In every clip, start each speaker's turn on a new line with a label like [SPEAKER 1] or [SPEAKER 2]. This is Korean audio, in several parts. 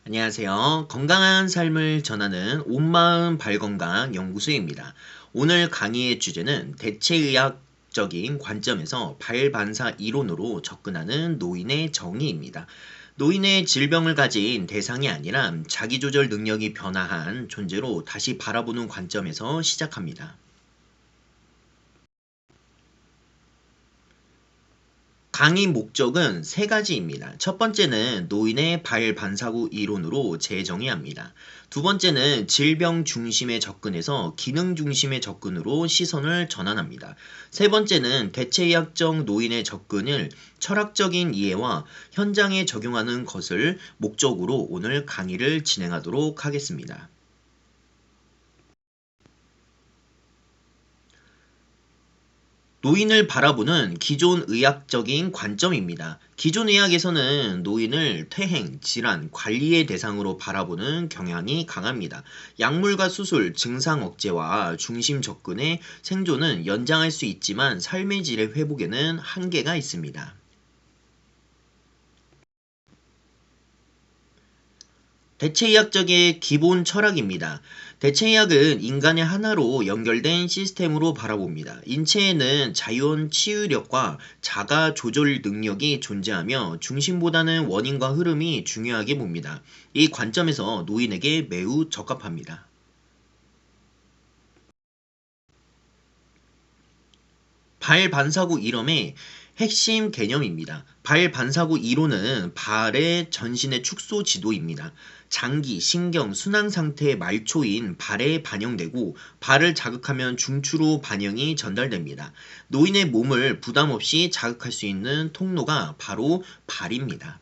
[SPEAKER 1] 안녕하세요. 건강한 삶을 전하는 온마음 발건강 연구소입니다. 오늘 강의의 주제는 대체의학적인 관점에서 발반사 이론으로 접근하는 노인의 정의입니다. 노인의 질병을 가진 대상이 아니라 자기조절 능력이 변화한 존재로 다시 바라보는 관점에서 시작합니다. 강의 목적은 세 가지입니다. 첫 번째는 노인의 발반사구 이론으로 재정의합니다. 두 번째는 질병 중심의 접근에서 기능 중심의 접근으로 시선을 전환합니다. 세 번째는 대체의학적 노인의 접근을 철학적인 이해와 현장에 적용하는 것을 목적으로 오늘 강의를 진행하도록 하겠습니다. 노인을 바라보는 기존 의학적인 관점입니다. 기존 의학에서는 노인을 퇴행, 질환, 관리의 대상으로 바라보는 경향이 강합니다. 약물과 수술, 증상 억제와 중심 접근의 생존은 연장할 수 있지만 삶의 질의 회복에는 한계가 있습니다. 대체의학적의 기본 철학입니다. 대체의학은 인간의 하나로 연결된 시스템으로 바라봅니다. 인체에는 자연 치유력과 자가 조절 능력이 존재하며 중심보다는 원인과 흐름이 중요하게 봅니다. 이 관점에서 노인에게 매우 적합합니다. 발반사구 이론의 핵심 개념입니다. 발반사구 이론은 발의 전신의 축소 지도입니다. 장기, 신경, 순환 상태의 말초인 발에 반영되고 발을 자극하면 중추로 반영이 전달됩니다. 노인의 몸을 부담 없이 자극할 수 있는 통로가 바로 발입니다.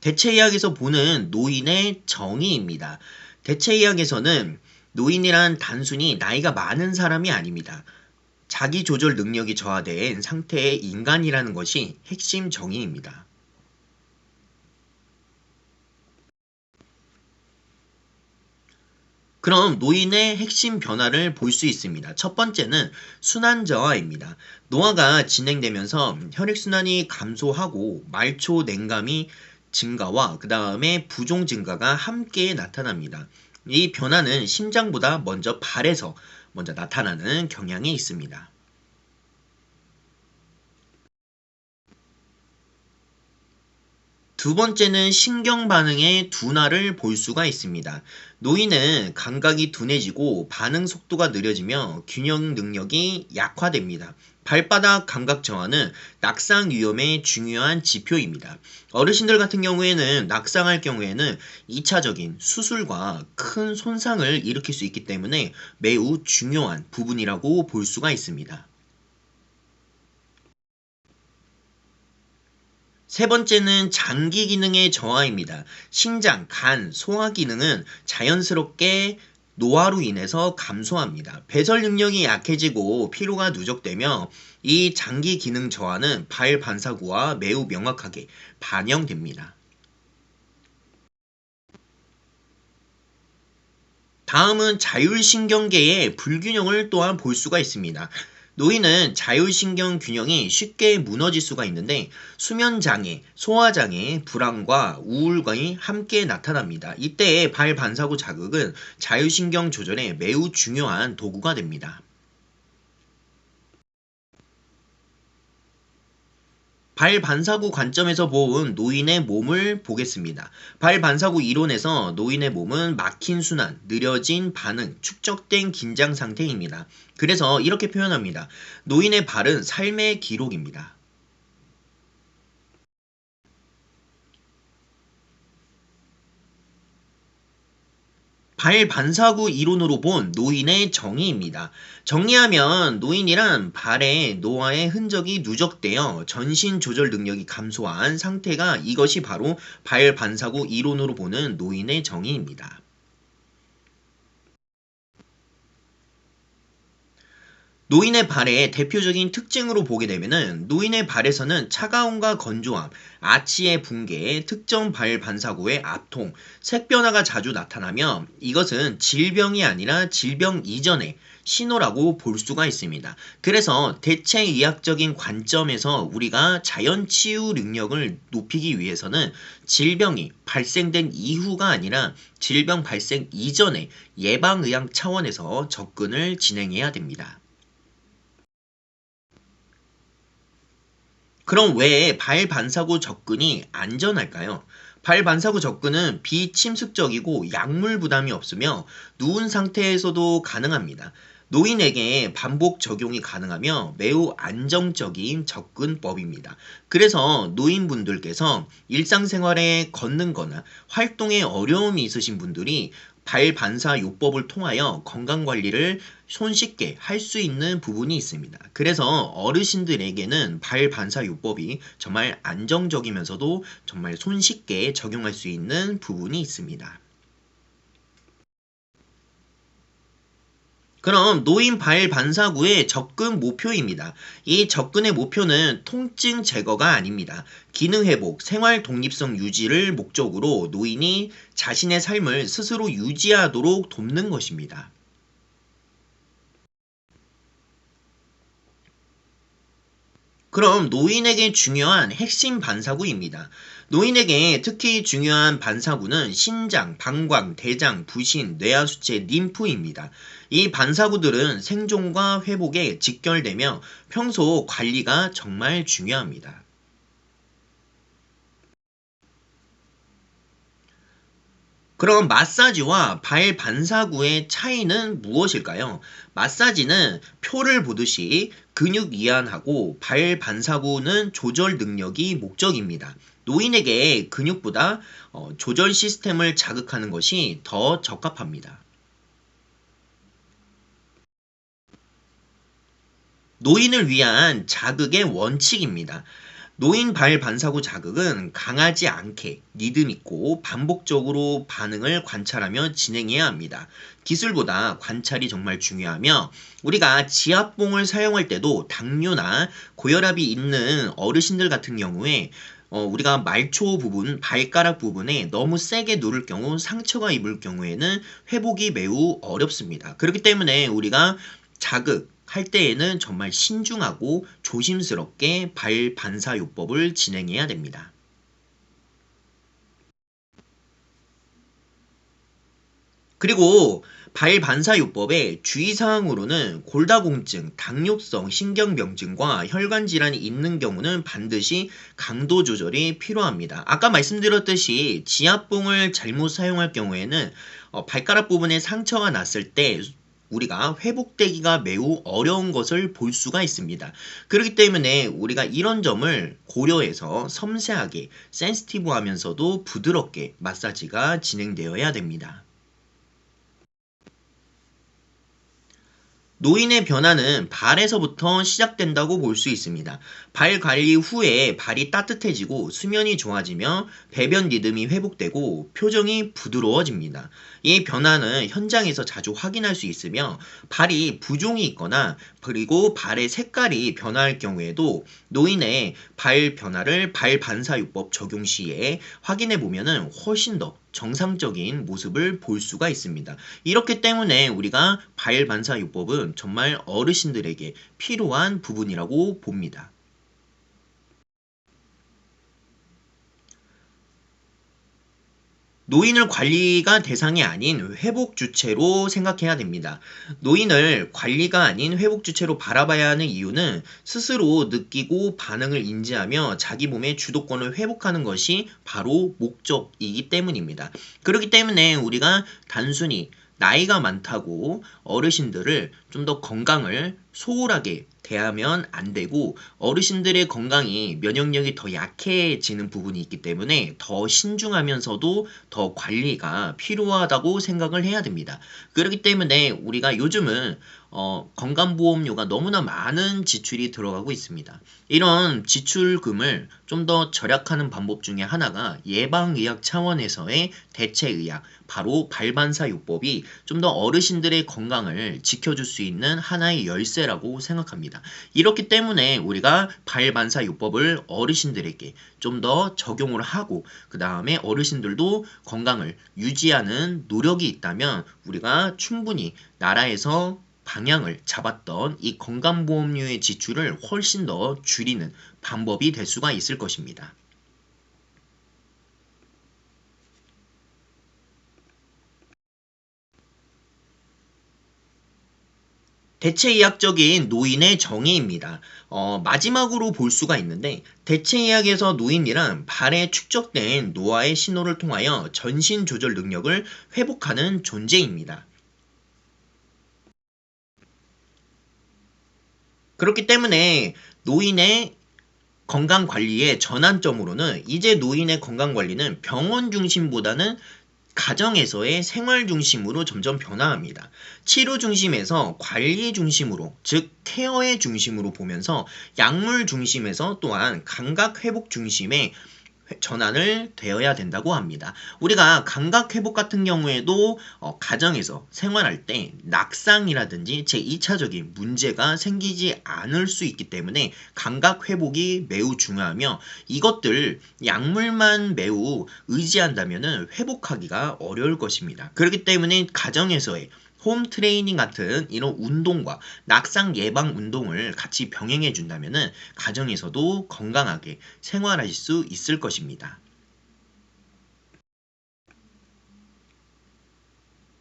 [SPEAKER 1] 대체의학에서 보는 노인의 정의입니다. 대체의학에서는 노인이란 단순히 나이가 많은 사람이 아닙니다. 자기 조절 능력이 저하된 상태의 인간이라는 것이 핵심 정의입니다. 그럼 노인의 핵심 변화를 볼 수 있습니다. 첫 번째는 순환 저하입니다. 노화가 진행되면서 혈액순환이 감소하고 말초 냉감이 증가와 그 다음에 부종 증가가 함께 나타납니다. 이 변화는 심장보다 먼저 발에서 먼저 나타나는 경향이 있습니다. 두 번째는 신경 반응의 둔화를 볼 수가 있습니다. 노인은 감각이 둔해지고 반응 속도가 느려지며 균형 능력이 약화됩니다. 발바닥 감각 저하는 낙상 위험의 중요한 지표입니다. 어르신들 같은 경우에는 낙상할 경우에는 2차적인 수술과 큰 손상을 일으킬 수 있기 때문에 매우 중요한 부분이라고 볼 수가 있습니다. 세 번째는 장기 기능의 저하입니다. 신장, 간, 소화 기능은 자연스럽게 노화로 인해서 감소합니다. 배설 능력이 약해지고 피로가 누적되며 이 장기 기능 저하는 발 반사구와 매우 명확하게 반영됩니다. 다음은 자율신경계의 불균형을 또한 볼 수가 있습니다. 노인은 자율신경 균형이 쉽게 무너질 수가 있는데 수면장애, 소화장애, 불안과 우울감이 함께 나타납니다. 이때의 발반사구 자극은 자율신경 조절에 매우 중요한 도구가 됩니다. 발반사구 관점에서 본 노인의 몸을 보겠습니다. 발반사구 이론에서 노인의 몸은 막힌 순환, 느려진 반응, 축적된 긴장 상태입니다. 그래서 이렇게 표현합니다. 노인의 발은 삶의 기록입니다. 발반사구 이론으로 본 노인의 정의입니다. 정리하면 노인이란 발에 노화의 흔적이 누적되어 전신 조절 능력이 감소한 상태가 이것이 바로 발반사구 이론으로 보는 노인의 정의입니다. 노인의 발의 대표적인 특징으로 보게 되면은 노인의 발에서는 차가움과 건조함, 아치의 붕괴, 특정 발 반사구의 압통, 색 변화가 자주 나타나며 이것은 질병이 아니라 질병 이전의 신호라고 볼 수가 있습니다. 그래서 대체의학적인 관점에서 우리가 자연치유 능력을 높이기 위해서는 질병이 발생된 이후가 아니라 질병 발생 이전에 예방의학 차원에서 접근을 진행해야 됩니다. 그럼 왜 발반사구 접근이 안전할까요? 발반사구 접근은 비침습적이고 약물 부담이 없으며 누운 상태에서도 가능합니다. 노인에게 반복 적용이 가능하며 매우 안정적인 접근법입니다. 그래서 노인분들께서 일상생활에 걷는 거나 활동에 어려움이 있으신 분들이 발반사 요법을 통하여 건강관리를 손쉽게 할 수 있는 부분이 있습니다. 그래서 어르신들에게는 발반사 요법이 정말 안정적이면서도 정말 손쉽게 적용할 수 있는 부분이 있습니다. 그럼 노인 발반사구의 접근 목표입니다. 이 접근의 목표는 통증 제거가 아닙니다. 기능 회복, 생활 독립성 유지를 목적으로 노인이 자신의 삶을 스스로 유지하도록 돕는 것입니다. 그럼 노인에게 중요한 핵심 반사구입니다. 노인에게 특히 중요한 반사구는 신장, 방광, 대장, 부신, 뇌하수체, 림프입니다. 이 반사구들은 생존과 회복에 직결되며 평소 관리가 정말 중요합니다. 그럼 마사지와 발 반사구의 차이는 무엇일까요? 마사지는 표를 보듯이 근육 이완하고 발 반사구는 조절 능력이 목적입니다. 노인에게 근육보다 조절 시스템을 자극하는 것이 더 적합합니다. 노인을 위한 자극의 원칙입니다. 노인 발 반사구 자극은 강하지 않게 리듬 있고 반복적으로 반응을 관찰하며 진행해야 합니다. 기술보다 관찰이 정말 중요하며 우리가 지압봉을 사용할 때도 당뇨나 고혈압이 있는 어르신들 같은 경우에 우리가 말초 부분, 발가락 부분에 너무 세게 누를 경우 상처가 입을 경우에는 회복이 매우 어렵습니다. 그렇기 때문에 우리가 자극할 때에는 정말 신중하고 조심스럽게 발반사요법을 진행해야 됩니다. 그리고 발반사요법의 주의사항으로는 골다공증, 당뇨성 신경병증과 혈관질환이 있는 경우는 반드시 강도 조절이 필요합니다. 아까 말씀드렸듯이 지압봉을 잘못 사용할 경우에는 발가락 부분에 상처가 났을 때 우리가 회복되기가 매우 어려운 것을 볼 수가 있습니다. 그렇기 때문에 우리가 이런 점을 고려해서 섬세하게 센시티브하면서도 부드럽게 마사지가 진행되어야 됩니다. 노인의 변화는 발에서부터 시작된다고 볼 수 있습니다. 발 관리 후에 발이 따뜻해지고 수면이 좋아지며 배변 리듬이 회복되고 표정이 부드러워집니다. 이 변화는 현장에서 자주 확인할 수 있으며 발이 부종이 있거나 그리고 발의 색깔이 변화할 경우에도 노인의 발 변화를 발 반사요법 적용 시에 확인해 보면은 훨씬 더 정상적인 모습을 볼 수가 있습니다. 이렇기 때문에 우리가 발반사요법은 정말 어르신들에게 필요한 부분이라고 봅니다. 노인을 관리가 대상이 아닌 회복 주체로 생각해야 됩니다. 노인을 관리가 아닌 회복 주체로 바라봐야 하는 이유는 스스로 느끼고 반응을 인지하며 자기 몸의 주도권을 회복하는 것이 바로 목적이기 때문입니다. 그렇기 때문에 우리가 단순히 나이가 많다고 어르신들을 좀 더 건강을 소홀하게 대하면 안 되고 어르신들의 건강이 면역력이 더 약해지는 부분이 있기 때문에 더 신중하면서도 더 관리가 필요하다고 생각을 해야 됩니다. 그렇기 때문에 우리가 요즘은 건강보험료가 너무나 많은 지출이 들어가고 있습니다. 이런 지출금을 좀 더 절약하는 방법 중에 하나가 예방의학 차원에서의 대체의학, 바로 발반사요법이 좀 더 어르신들의 건강을 지켜줄 수 있는 하나의 열쇠라고 생각합니다. 이렇기 때문에 우리가 발반사요법을 어르신들에게 좀 더 적용을 하고 그 다음에 어르신들도 건강을 유지하는 노력이 있다면 우리가 충분히 나라에서 방향을 잡았던 이 건강보험료의 지출을 훨씬 더 줄이는 방법이 될 수가 있을 것입니다. 대체의학적인 노인의 정의입니다. 마지막으로 볼 수가 있는데 대체의학에서 노인이란 발에 축적된 노화의 신호를 통하여 전신 조절 능력을 회복하는 존재입니다. 그렇기 때문에 노인의 건강 관리의 전환점으로는 이제 노인의 건강 관리는 병원 중심보다는 가정에서의 생활 중심으로 점점 변화합니다. 치료 중심에서 관리 중심으로, 즉 케어의 중심으로 보면서 약물 중심에서 또한 감각 회복 중심의 전환을 되어야 된다고 합니다. 우리가 감각 회복 같은 경우에도 가정에서 생활할 때 낙상이라든지 제2차적인 문제가 생기지 않을 수 있기 때문에 감각 회복이 매우 중요하며 이것들 약물만 매우 의지한다면 회복하기가 어려울 것입니다. 그렇기 때문에 가정에서의 홈 트레이닝 같은 이런 운동과 낙상 예방 운동을 같이 병행해 준다면 가정에서도 건강하게 생활하실 수 있을 것입니다.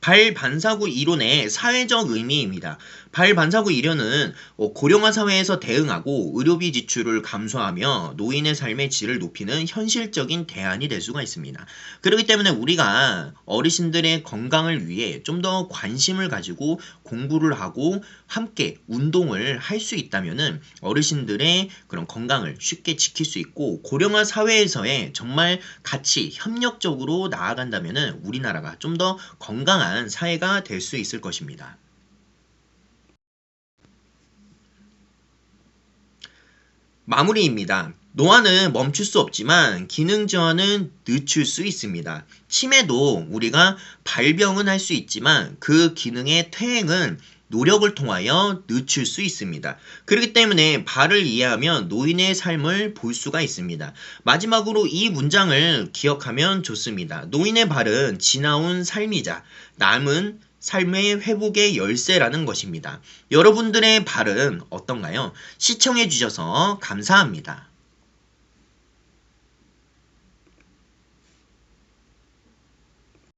[SPEAKER 1] 발반사구 이론의 사회적 의미입니다. 발반사구 이론은 고령화 사회에서 대응하고 의료비 지출을 감소하며 노인의 삶의 질을 높이는 현실적인 대안이 될 수가 있습니다. 그렇기 때문에 우리가 어르신들의 건강을 위해 좀 더 관심을 가지고 공부를 하고 함께 운동을 할 수 있다면 어르신들의 그런 건강을 쉽게 지킬 수 있고 고령화 사회에서의 정말 같이 협력적으로 나아간다면 우리나라가 좀 더 건강한 사회가 될 수 있을 것입니다. 마무리입니다. 노화는 멈출 수 없지만 기능 저하는 늦출 수 있습니다. 치매도 우리가 발병은 할 수 있지만 그 기능의 퇴행은 노력을 통하여 늦출 수 있습니다. 그렇기 때문에 발을 이해하면 노인의 삶을 볼 수가 있습니다. 마지막으로 이 문장을 기억하면 좋습니다. 노인의 발은 지나온 삶이자 남은 삶의 회복의 열쇠라는 것입니다. 여러분들의 발은 어떤가요? 시청해 주셔서 감사합니다.